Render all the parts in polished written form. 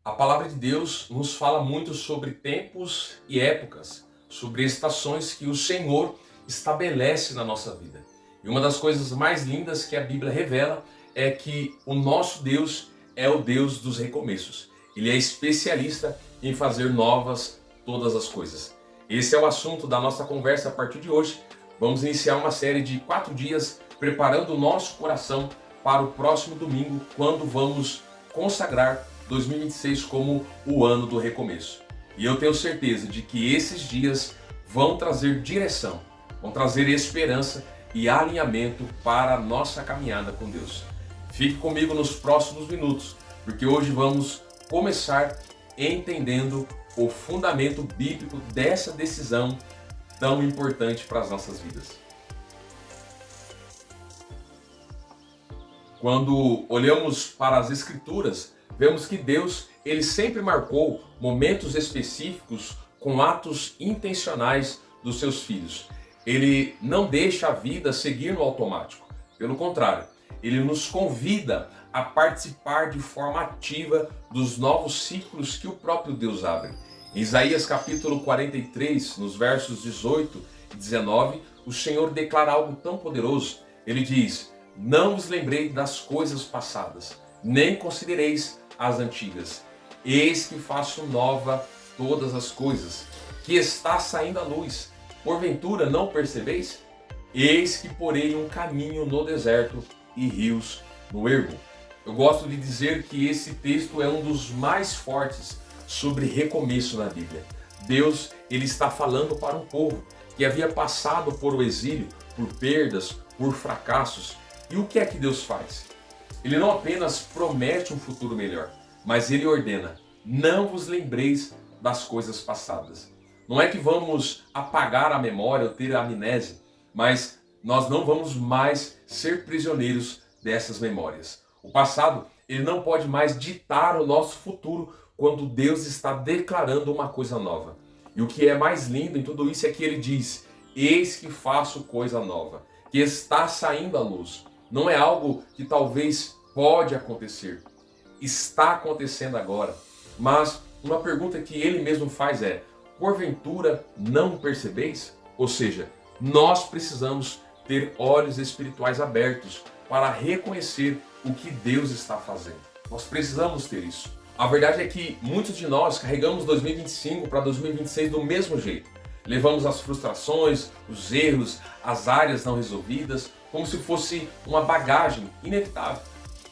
A palavra de Deus nos fala muito sobre tempos e épocas, sobre estações que o Senhor estabelece na nossa vida. E uma das coisas mais lindas que a Bíblia revela é que o nosso Deus é o Deus dos recomeços. Ele é especialista em fazer novas todas as coisas. Esse é o assunto da nossa conversa a partir de hoje. Vamos iniciar uma série de 4 dias preparando o nosso coração para o próximo domingo, quando vamos consagrar 2026 como o ano do recomeço. E eu tenho certeza de que esses dias vão trazer direção, vão trazer esperança e alinhamento para a nossa caminhada com Deus. Fique comigo nos próximos minutos, porque hoje vamos começar entendendo o fundamento bíblico dessa decisão tão importante para as nossas vidas. Quando olhamos para as Escrituras, vemos que Deus ele sempre marcou momentos específicos com atos intencionais dos seus filhos. Ele não deixa a vida seguir no automático. Pelo contrário, ele nos convida a participar de forma ativa dos novos ciclos que o próprio Deus abre. Em Isaías capítulo 43, nos versos 18 e 19, o Senhor declara algo tão poderoso. Ele diz: "Não vos lembrei das coisas passadas, nem considereis as antigas. Eis que faço nova todas as coisas, que está saindo à luz. Porventura não percebeis? Eis que porei um caminho no deserto e rios no ermo." Eu gosto de dizer que esse texto é um dos mais fortes sobre recomeço na Bíblia. Deus ele está falando para um povo que havia passado por o exílio, por perdas, por fracassos. E o que é que Deus faz? Ele não apenas promete um futuro melhor, mas ele ordena: não vos lembreis das coisas passadas. Não é que vamos apagar a memória ou ter amnésia, mas nós não vamos mais ser prisioneiros dessas memórias. O passado, ele não pode mais ditar o nosso futuro quando Deus está declarando uma coisa nova. E o que é mais lindo em tudo isso é que ele diz: eis que faço coisa nova, que está saindo à luz. Não é algo que talvez pode acontecer, está acontecendo agora. Mas uma pergunta que ele mesmo faz é: porventura não percebeis? Ou seja, nós precisamos ter olhos espirituais abertos para reconhecer o que Deus está fazendo. Nós precisamos ter isso. A verdade é que muitos de nós carregamos 2025 para 2026 do mesmo jeito. Levamos as frustrações, os erros, as áreas não resolvidas, como se fosse uma bagagem inevitável.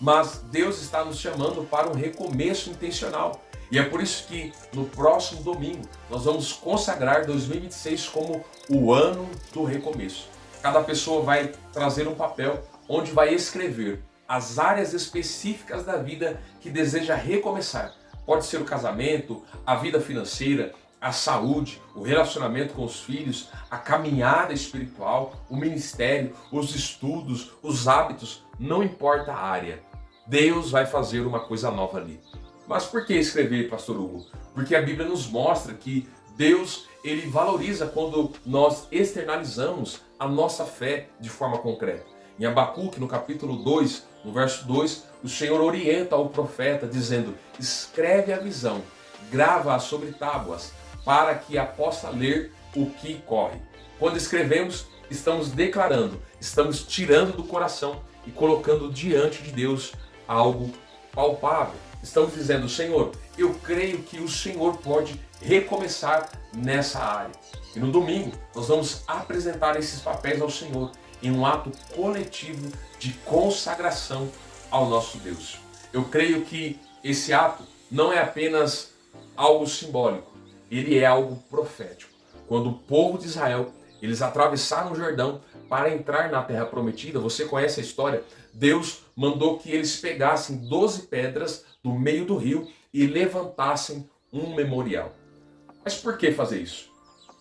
Mas Deus está nos chamando para um recomeço intencional. E é por isso que no próximo domingo nós vamos consagrar 2026 como o ano do recomeço. Cada pessoa vai trazer um papel onde vai escrever as áreas específicas da vida que deseja recomeçar. Pode ser o casamento, a vida financeira, a saúde, o relacionamento com os filhos, a caminhada espiritual, o ministério, os estudos, os hábitos, não importa a área. Deus vai fazer uma coisa nova ali. Mas por que escrever, Pastor Hugo? Porque a Bíblia nos mostra que Deus ele valoriza quando nós externalizamos a nossa fé de forma concreta. Em Abacuque, no capítulo 2, no verso 2, o Senhor orienta o profeta dizendo: escreve a visão, grava-a sobre tábuas, para que a possa ler o que corre. Quando escrevemos, estamos declarando, estamos tirando do coração e colocando diante de Deus algo palpável. Estamos dizendo: Senhor, eu creio que o Senhor pode recomeçar nessa área. E no domingo, nós vamos apresentar esses papéis ao Senhor em um ato coletivo de consagração ao nosso Deus. Eu creio que esse ato não é apenas algo simbólico, ele é algo profético. Quando o povo de Israel, eles atravessaram o Jordão para entrar na terra prometida, você conhece a história, Deus mandou que eles pegassem 12 pedras do meio do rio e levantassem um memorial. Mas por que fazer isso?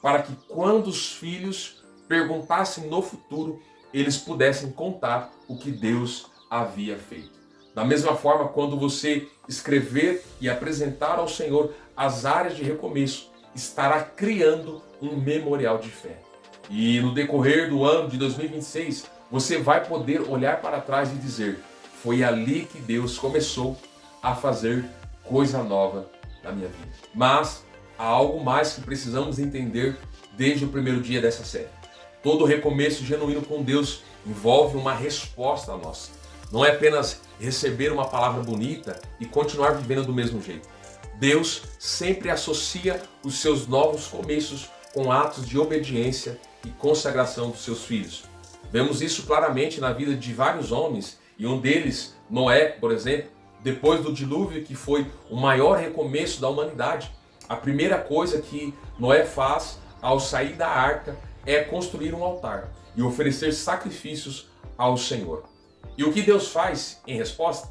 Para que quando os filhos perguntassem no futuro, eles pudessem contar o que Deus havia feito. Da mesma forma, quando você escrever e apresentar ao Senhor as áreas de recomeço, estará criando um memorial de fé. E no decorrer do ano de 2026, você vai poder olhar para trás e dizer: foi ali que Deus começou a fazer coisa nova na minha vida. Mas há algo mais que precisamos entender desde o primeiro dia dessa série. Todo recomeço genuíno com Deus envolve uma resposta nossa. Não é apenas receber uma palavra bonita e continuar vivendo do mesmo jeito. Deus sempre associa os seus novos começos com atos de obediência e consagração dos seus filhos. Vemos isso claramente na vida de vários homens, e um deles, Noé, por exemplo, depois do dilúvio, que foi o maior recomeço da humanidade. A primeira coisa que Noé faz ao sair da arca é construir um altar e oferecer sacrifícios ao Senhor. E o que Deus faz em resposta?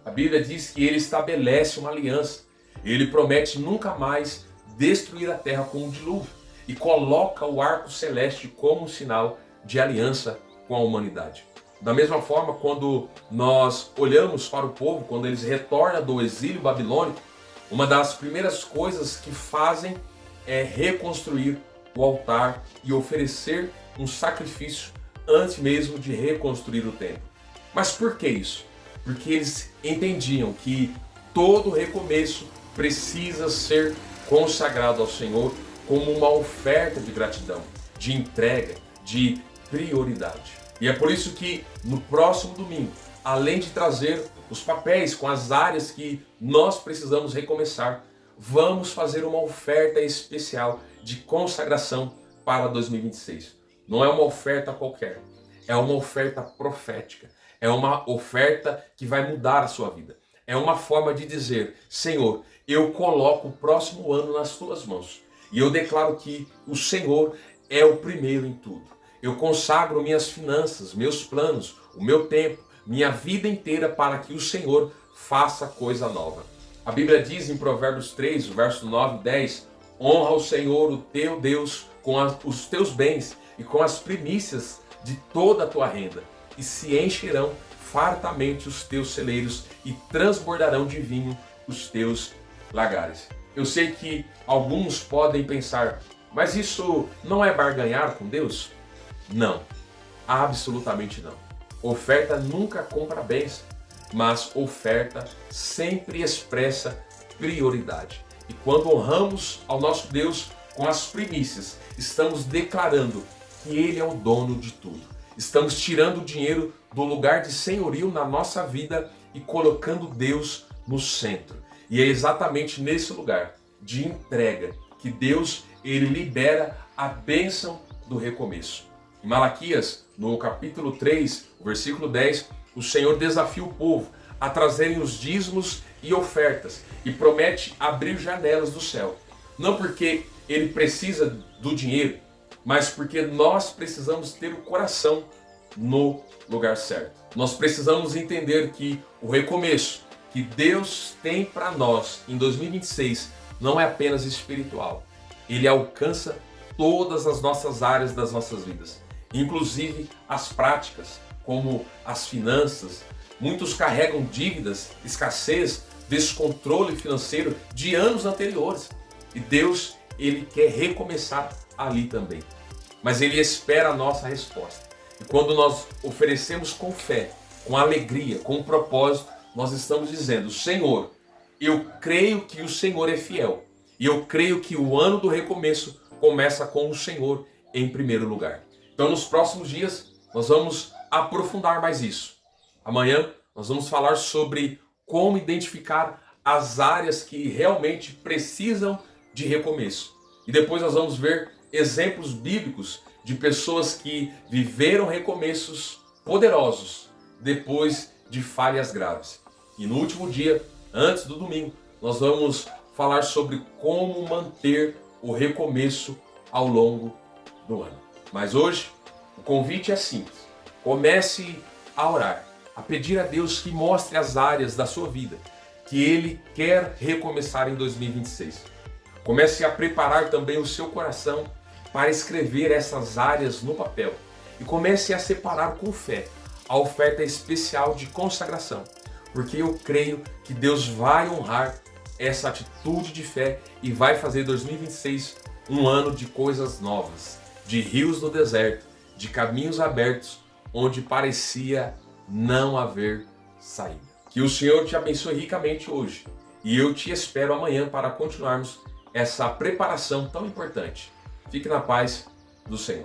A Bíblia diz que ele estabelece uma aliança. Ele promete nunca mais destruir a terra com um dilúvio e coloca o arco celeste como um sinal de aliança com a humanidade. Da mesma forma, quando nós olhamos para o povo, quando eles retornam do exílio babilônico, uma das primeiras coisas que fazem é reconstruir o altar e oferecer um sacrifício antes mesmo de reconstruir o templo. Mas por que isso? Porque eles entendiam que todo recomeço precisa ser consagrado ao Senhor como uma oferta de gratidão, de entrega, de prioridade. E é por isso que no próximo domingo, além de trazer os papéis com as áreas que nós precisamos recomeçar, vamos fazer uma oferta especial de consagração para 2026. Não é uma oferta qualquer, é uma oferta profética, é uma oferta que vai mudar a sua vida. É uma forma de dizer: Senhor, eu coloco o próximo ano nas tuas mãos e eu declaro que o Senhor é o primeiro em tudo. Eu consagro minhas finanças, meus planos, o meu tempo, minha vida inteira para que o Senhor faça coisa nova. A Bíblia diz em Provérbios 3, verso 9 e 10, honra o Senhor, o teu Deus, com os teus bens e com as primícias de toda a tua renda, e se encherão fartamente os teus celeiros e transbordarão de vinho os teus lagares. Eu sei que alguns podem pensar, mas isso não é barganhar com Deus? Não, absolutamente não. Oferta nunca compra bens, mas oferta sempre expressa prioridade. E quando honramos ao nosso Deus com as primícias, estamos declarando que Ele é o dono de tudo. Estamos tirando o dinheiro do lugar de senhorio na nossa vida e colocando Deus no centro. E é exatamente nesse lugar de entrega que Deus ele libera a bênção do recomeço. Em Malaquias, no capítulo 3, versículo 10, o Senhor desafia o povo a trazerem os dízimos e ofertas e promete abrir janelas do céu. Não porque ele precisa do dinheiro, mas porque nós precisamos ter o coração no lugar certo. Nós precisamos entender que o recomeço que Deus tem para nós em 2026 não é apenas espiritual. Ele alcança todas as nossas áreas das nossas vidas, inclusive as práticas, como as finanças. Muitos carregam dívidas, escassez, descontrole financeiro de anos anteriores. E Deus, ele quer recomeçar ali também. Mas ele espera a nossa resposta. E quando nós oferecemos com fé, com alegria, com propósito, nós estamos dizendo: Senhor, eu creio que o Senhor é fiel. E eu creio que o ano do recomeço começa com o Senhor em primeiro lugar. Então, nos próximos dias, nós vamos aprofundar mais isso. Amanhã, nós vamos falar sobre como identificar as áreas que realmente precisam de recomeço. E depois nós vamos ver exemplos bíblicos de pessoas que viveram recomeços poderosos depois de falhas graves. E no último dia, antes do domingo, nós vamos falar sobre como manter o recomeço ao longo do ano. Mas hoje, o convite é simples. Comece a orar, a pedir a Deus que mostre as áreas da sua vida que Ele quer recomeçar em 2026. Comece a preparar também o seu coração para escrever essas áreas no papel e comece a separar com fé a oferta especial de consagração, porque eu creio que Deus vai honrar essa atitude de fé e vai fazer 2026 um ano de coisas novas, de rios no deserto, de caminhos abertos, onde parecia não haver saída. Que o Senhor te abençoe ricamente hoje E eu te espero amanhã para continuarmos essa preparação tão importante. Fique na paz do Senhor.